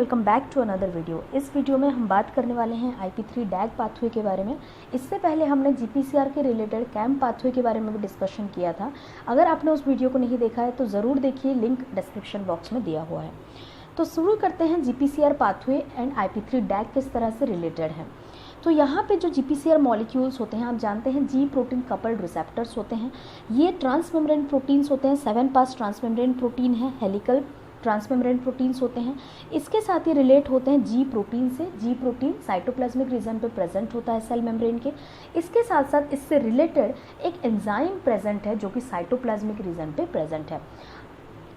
Welcome back to another video. इस video में हम बात करने वाले हैं IP3 डैग पाथवे के बारे में। इससे पहले हमने GPCR के रिलेटेड कैम पाथवे के बारे में भी डिस्कशन किया था। अगर आपने उस वीडियो को नहीं देखा है तो ज़रूर देखिए, लिंक डिस्क्रिप्शन बॉक्स में दिया हुआ है। तो शुरू करते हैं GPCR पाथवे एंड IP3 डैग किस तरह से रिलेटेड है। तो यहाँ पे जो GPCR मॉलिक्यूल्स होते हैं, आप जानते हैं G प्रोटीन कपल्ड रिसेप्टर्स होते हैं। ये ट्रांसमेम्ब्रेन प्रोटीन्स होते हैं, 7 पास ट्रांसमेम्ब्रेन प्रोटीन है, हेलिकल ट्रांसमेम्ब्रेन प्रोटीन्स होते हैं। इसके साथ ये रिलेट होते हैं G प्रोटीन से। G प्रोटीन साइटोप्लाज्मिक रीजन पे प्रेजेंट होता है सेल मेम्ब्रेन के। इसके साथ साथ इससे रिलेटेड एक एंजाइम प्रेजेंट है जो कि साइटोप्लाज्मिक रीजन पे प्रेजेंट है।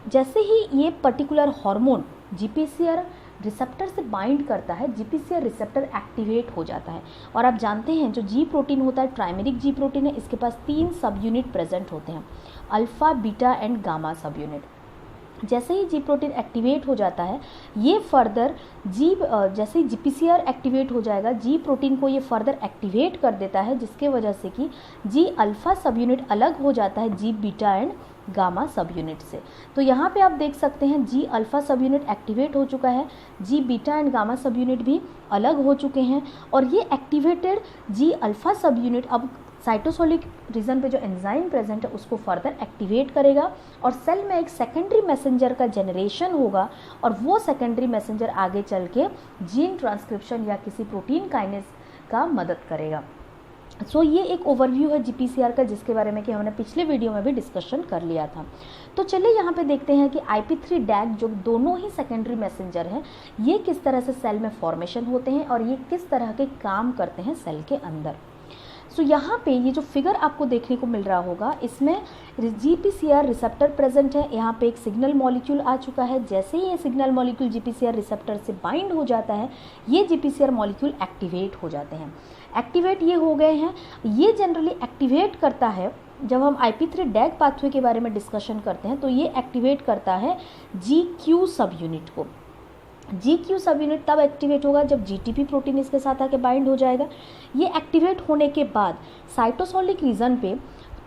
जैसे ही ये पर्टिकुलर हार्मोन GPCR रिसेप्टर से बाइंड करता है, GPCR रिसेप्टर एक्टिवेट हो जाता है। और आप जानते हैं जो G प्रोटीन होता है, ट्राइमेरिक G प्रोटीन है, इसके पास 3 सब यूनिट प्रेजेंट होते हैं, अल्फा, बीटा एंड गामा सब यूनिट। जैसे ही G प्रोटीन एक्टिवेट हो जाता है, ये फर्दर जैसे ही GPCR एक्टिवेट हो जाएगा, G प्रोटीन को ये फर्दर एक्टिवेट कर देता है, जिसके वजह से कि G अल्फा सब यूनिट अलग हो जाता है G बीटा एंड गामा सब यूनिट से। तो यहाँ पे आप देख सकते हैं G अल्फा सब यूनिट एक्टिवेट हो चुका है, G बीटा एंड गामा सब यूनिट भी अलग हो चुके हैं। और ये एक्टिवेटेड G अल्फा सब यूनिट अब साइटोसोलिक रीजन पे जो एंजाइम प्रेजेंट है उसको फर्दर एक्टिवेट करेगा और सेल में एक सेकेंडरी मैसेंजर का जनरेशन होगा और वो सेकेंडरी मैसेंजर आगे चल के जीन ट्रांसक्रिप्शन या किसी प्रोटीन काइनेस का मदद करेगा। सो ये एक ओवरव्यू है GPCR का, जिसके बारे में कि हमने पिछले वीडियो में भी डिस्कशन कर लिया था। तो चलिए यहाँ पे देखते हैं कि IP3 डैग जो दोनों ही सेकेंडरी मैसेंजर हैं, ये किस तरह से सेल में फॉर्मेशन होते हैं और ये किस तरह के काम करते हैं सेल के अंदर। सो यहाँ पे ये जो फिगर आपको देखने को मिल रहा होगा, इसमें GPCR रिसेप्टर प्रेजेंट है। यहाँ पे एक सिग्नल मॉलिक्यूल आ चुका है। जैसे ही ये सिग्नल मॉलिक्यूल GPCR रिसेप्टर से बाइंड हो जाता है, ये GPCR मॉलिक्यूल एक्टिवेट हो जाते हैं। एक्टिवेट ये हो गए हैं। ये जनरली एक्टिवेट करता है, जब हम IP3 डैग पाथवे के बारे में डिस्कशन करते हैं तो ये एक्टिवेट करता है GQ सब यूनिट को। GQ सब यूनिट तब एक्टिवेट होगा जब GTP प्रोटीन इसके साथ आके बाइंड हो जाएगा। ये एक्टिवेट होने के बाद साइटोसोलिक रीजन पे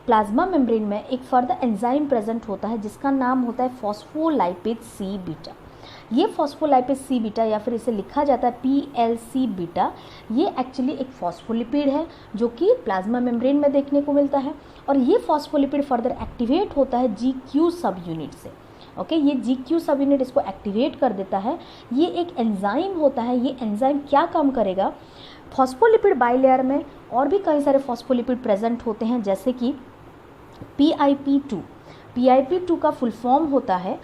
प्लाज्मा मेम्ब्रेन में एक फर्दर एंजाइम प्रेजेंट होता है जिसका नाम होता है फॉस्फोलाइपेज C बीटा। ये फॉस्फोलाइपेज C बीटा या फिर इसे लिखा जाता है PLC बीटा, ये एक्चुअली एक फॉस्फोलिपिड है जो कि प्लाज्मा मेम्ब्रेन में देखने को मिलता है। और ये फॉस्फोलिपिड फर्दर एक्टिवेट होता है GQ सब यूनिट से। ओके, ये GQ सब यूनिट इसको एक्टिवेट कर देता है। ये एक एंजाइम होता है। ये एंजाइम क्या काम करेगा, फॉस्फोलिपिड बाइलेयर में और भी कई सारे फॉस्फोलिपिड प्रेजेंट होते हैं, जैसे कि PIP2। PIP2 का फुल फॉर्म होता है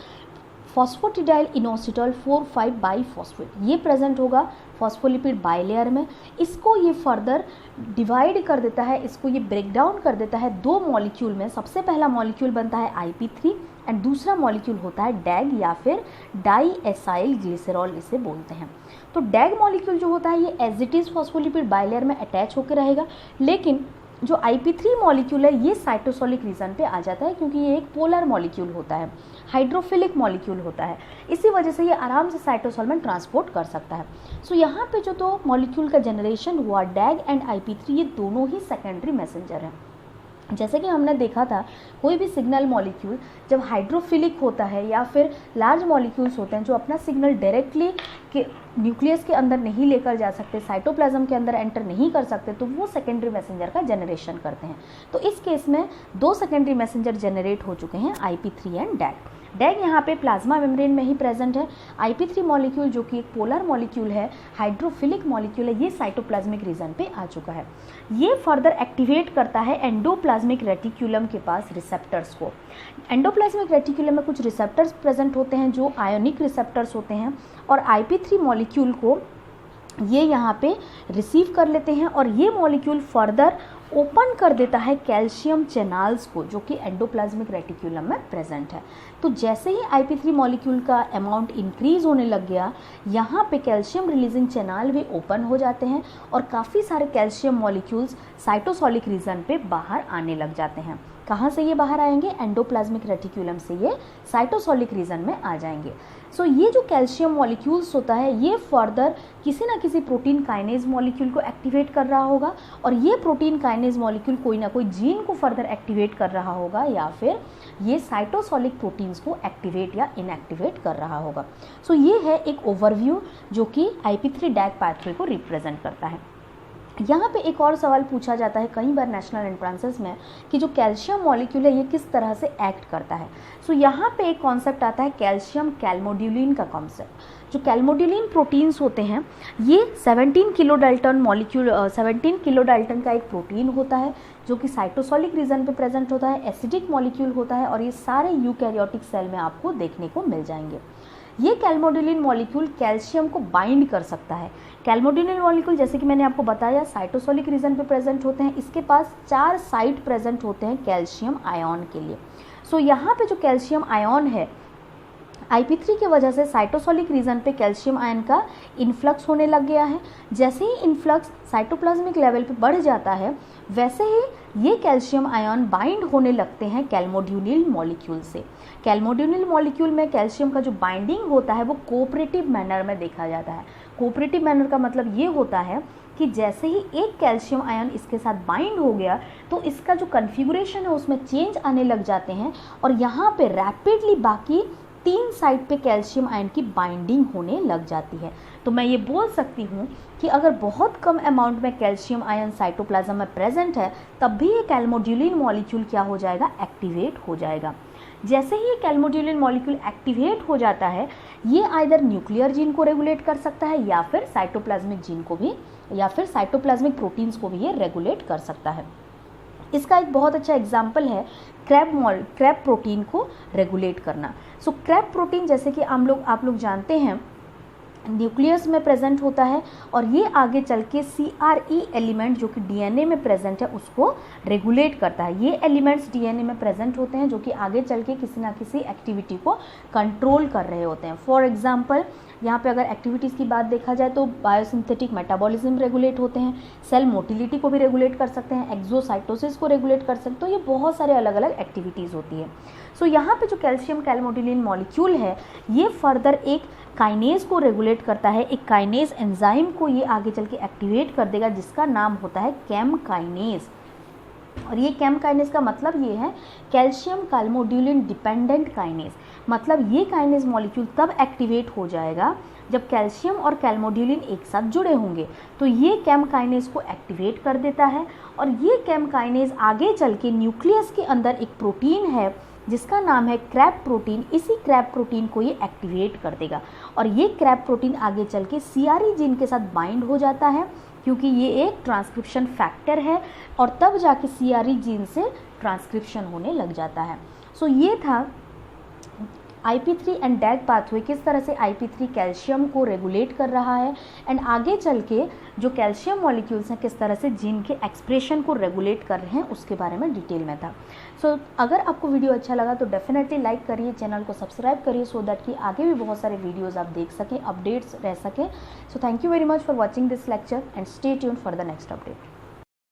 फॉस्फोटिडाइल इनोसिटॉल 4,5 बाईफॉस्फेट। ये प्रेजेंट होगा फॉस्फोलिपिड बाइलेयर में। इसको ये फर्दर डिवाइड कर देता है, इसको ये ब्रेक डाउन कर देता है 2 मॉलिक्यूल में। सबसे पहला मॉलिक्यूल बनता है IP3 एंड दूसरा मॉलिक्यूल होता है डैग या फिर डाई एसाइल ग्लिसरॉल इसे बोलते हैं। तो डैग मॉलिक्यूल जो होता है ये as it is phospholipid bilayer में अटैच होकर रहेगा, लेकिन जो IP3 मॉलिक्यूल है ये साइटोसोलिक रीजन पे आ जाता है, क्योंकि ये एक पोलर मॉलिक्यूल होता है, हाइड्रोफिलिक मॉलिक्यूल होता है। इसी वजह से ये आराम से साइटोसोल में ट्रांसपोर्ट कर सकता है। सो यहाँ पे जो 2 मॉलिक्यूल का जनरेशन हुआ, डैग एंड IP3, ये दोनों ही सेकेंडरी मैसेंजर हैं। जैसे कि हमने देखा था, कोई भी सिग्नल मॉलिक्यूल जब हाइड्रोफिलिक होता है या फिर लार्ज मॉलिक्यूल्स होते हैं जो अपना सिग्नल डायरेक्टली के न्यूक्लियस के अंदर नहीं लेकर जा सकते, साइटोप्लाज्म के अंदर एंटर नहीं कर सकते, तो वो सेकेंडरी मैसेंजर का जनरेशन करते हैं। तो इस केस में 2 सेकेंडरी मैसेंजर जनरेट हो चुके हैं, IP3 एंड डैग। डैग यहाँ पे प्लाज्मा मेम्ब्रेन में ही प्रेजेंट है। IP3 मॉलिक्यूल जो कि एक पोलर मॉलिक्यूल है, हाइड्रोफिलिक मॉलिक्यूल है, ये साइटोप्लाज्मिक रीजन पे आ चुका है। ये फर्दर एक्टिवेट करता है एंडोप्लाज्मिक रेटिक्यूलम के पास रिसेप्टर्स को। एंडोप्लाज्मिक रेटिक्यूलम में कुछ रिसेप्टर्स प्रेजेंट होते हैं जो आयोनिक रिसेप्टर्स होते हैं, और IP3 मॉलिक्यूल को ये यहाँ पे रिसीव कर लेते हैं और ये मॉलिक्यूल फर्दर ओपन कर देता है कैल्शियम चैनल्स को जो कि एंडोप्लाज्मिक रेटिक्यूलम में प्रेजेंट है। तो जैसे ही IP3 मॉलिक्यूल का अमाउंट इंक्रीज होने लग गया, यहाँ पे कैल्शियम रिलीजिंग चैनल भी ओपन हो जाते हैं और काफ़ी सारे कैल्शियम मॉलिक्यूल्स साइटोसोलिक रीजन पे बाहर आने लग जाते हैं। कहाँ से ये बाहर आएंगे, एंडोप्लाज्मिक रेटिक्यूलम से ये साइटोसोलिक रीजन में आ जाएंगे। सो ये जो कैल्शियम मॉलिक्यूल्स होता है ये फर्दर किसी ना किसी प्रोटीन काइनेज मॉलिक्यूल को एक्टिवेट कर रहा होगा, और ये प्रोटीन काइनेज मॉलिक्यूल कोई ना कोई जीन को फर्दर एक्टिवेट कर रहा होगा, या फिर ये साइटोसोलिक प्रोटीन्स को एक्टिवेट या इनएक्टिवेट कर रहा होगा। सो ये है एक ओवरव्यू जो कि IP3 डैग पाथवे को रिप्रेजेंट करता है। यहाँ पे एक और सवाल पूछा जाता है कई बार नेशनल एंट्रेंसेस में कि जो कैल्शियम मॉलिक्यूल है ये किस तरह से एक्ट करता है। सो यहाँ पे एक कॉन्सेप्ट आता है कैल्शियम कैल्मोड्यूलिन का कॉन्सेप्ट। जो कैल्मोड्यूलिन प्रोटीन्स होते हैं ये 17 किलोडाल्टन मॉलिक्यूल 17 किलोडाल्टन का एक प्रोटीन होता है जो कि साइटोसोलिक रीजन पे प्रेजेंट होता है, एसिडिक मॉलिक्यूल होता है, और ये सारे यूकैरियोटिक सेल में आपको देखने को मिल जाएंगे। ये कैल्मोड्यूलिन मॉलिक्यूल कैल्शियम को बाइंड कर सकता है। कैल्मोड्यूलिन मॉलिक्यूल जैसे कि मैंने आपको बताया साइटोसोलिक रीजन पे प्रेजेंट होते हैं, इसके पास 4 साइट प्रेजेंट होते हैं कैल्शियम आयन के लिए। सो यहाँ पे जो कैल्शियम आयन है IP3 की वजह से साइटोसोलिक रीजन पे कैल्शियम आयन का इन्फ्लक्स होने लग गया है। जैसे ही इन्फ्लक्स साइटोप्लाज्मिक लेवल पे बढ़ जाता है वैसे ही ये कैल्शियम आयन बाइंड होने लगते हैं कैल्मोड्यूलिन मॉलिक्यूल से। कैल्मोड्यूलिन मॉलिक्यूल में कैल्शियम का जो बाइंडिंग होता है वो कोऑपरेटिव मैनर में देखा जाता है। कोऑपरेटिव मैनर का मतलब ये होता है कि जैसे ही एक कैल्शियम आयन इसके साथ बाइंड हो गया तो इसका जो कन्फिगुरेशन है उसमें चेंज आने लग जाते हैं, और यहाँ पे रैपिडली बाकी 3 साइड पे कैल्शियम आयन की बाइंडिंग होने लग जाती है। तो मैं ये बोल सकती हूँ कि अगर बहुत कम अमाउंट में कैल्शियम आयन साइटोप्लाज्म में प्रेजेंट है तब भी ये कैल्मोड्यूलिन मॉलिक्यूल क्या हो जाएगा, एक्टिवेट हो जाएगा। जैसे ही ये कैल्मोड्यूलिन मॉलिक्यूल एक्टिवेट हो जाता है ये आइदर न्यूक्लियर जीन को रेगुलेट कर सकता है या फिर साइटोप्लाज्मिक जीन को भी, या फिर साइटोप्लाज्मिक प्रोटीन्स को भी ये रेगुलेट कर सकता है। इसका एक बहुत अच्छा एग्जाम्पल है क्रैब प्रोटीन को रेगुलेट करना। सो क्रैब प्रोटीन जैसे कि आप लोग जानते हैं न्यूक्लियस में प्रेजेंट होता है, और ये आगे चल के CRE एलिमेंट जो कि DNA में प्रेजेंट है उसको रेगुलेट करता है। ये एलिमेंट्स DNA में प्रेजेंट होते हैं जो कि आगे चल के किसी ना किसी एक्टिविटी को कंट्रोल कर रहे होते हैं। फॉर एग्जांपल यहाँ पे अगर एक्टिविटीज़ की बात देखा जाए तो बायोसिंथेटिक मेटाबॉलिज्म रेगुलेट होते हैं, सेल मोटिलिटी को भी रेगुलेट कर सकते हैं, एक्सोसाइटोसिस को रेगुलेट कर सकते हैं। तो ये बहुत सारे अलग अलग एक्टिविटीज़ होती है। सो यहाँ पे जो कैल्शियम कैल्मोड्यूलिन मॉलिक्यूल है ये फर्दर एक काइनेज को रेगुलेट करता है, एक काइनेज एंजाइम को ये आगे चल के एक्टिवेट कर देगा जिसका नाम होता है कैम काइनेज। और ये कैम काइनेज का मतलब ये है कैल्शियम कैल्मोड्यूलिन डिपेंडेंट काइनेज। मतलब ये काइनेज मॉलिक्यूल तब एक्टिवेट हो जाएगा जब कैल्शियम और कैल्मोड्यूलिन एक साथ जुड़े होंगे, तो ये कैम काइनेज को एक्टिवेट कर देता है। और ये कैम काइनेज आगे चल के न्यूक्लियस के अंदर एक प्रोटीन है जिसका नाम है क्रैब प्रोटीन, इसी क्रैब प्रोटीन को ये एक्टिवेट कर देगा। और ये क्रैब प्रोटीन आगे चल के CRE जीन के साथ बाइंड हो जाता है क्योंकि ये एक ट्रांसक्रिप्शन फैक्टर है, और तब जाके CRE जीन से ट्रांसक्रिप्शन होने लग जाता है। सो ये था IP3 एंड डैग पाथवे, किस तरह से IP3 कैल्शियम को रेगुलेट कर रहा है, एंड आगे चल के जो कैल्शियम मॉलिक्यूल्स हैं किस तरह से जीन के एक्सप्रेशन को रेगुलेट कर रहे हैं उसके बारे में डिटेल में था। सो अगर आपको वीडियो अच्छा लगा तो डेफिनेटली लाइक करिए, चैनल को सब्सक्राइब करिए सो दैट कि आगे भी बहुत सारे वीडियोज़ आप देख सकें, अपडेट्स रह सकें। So thank you very much for watching this lecture and stay tuned for the next update.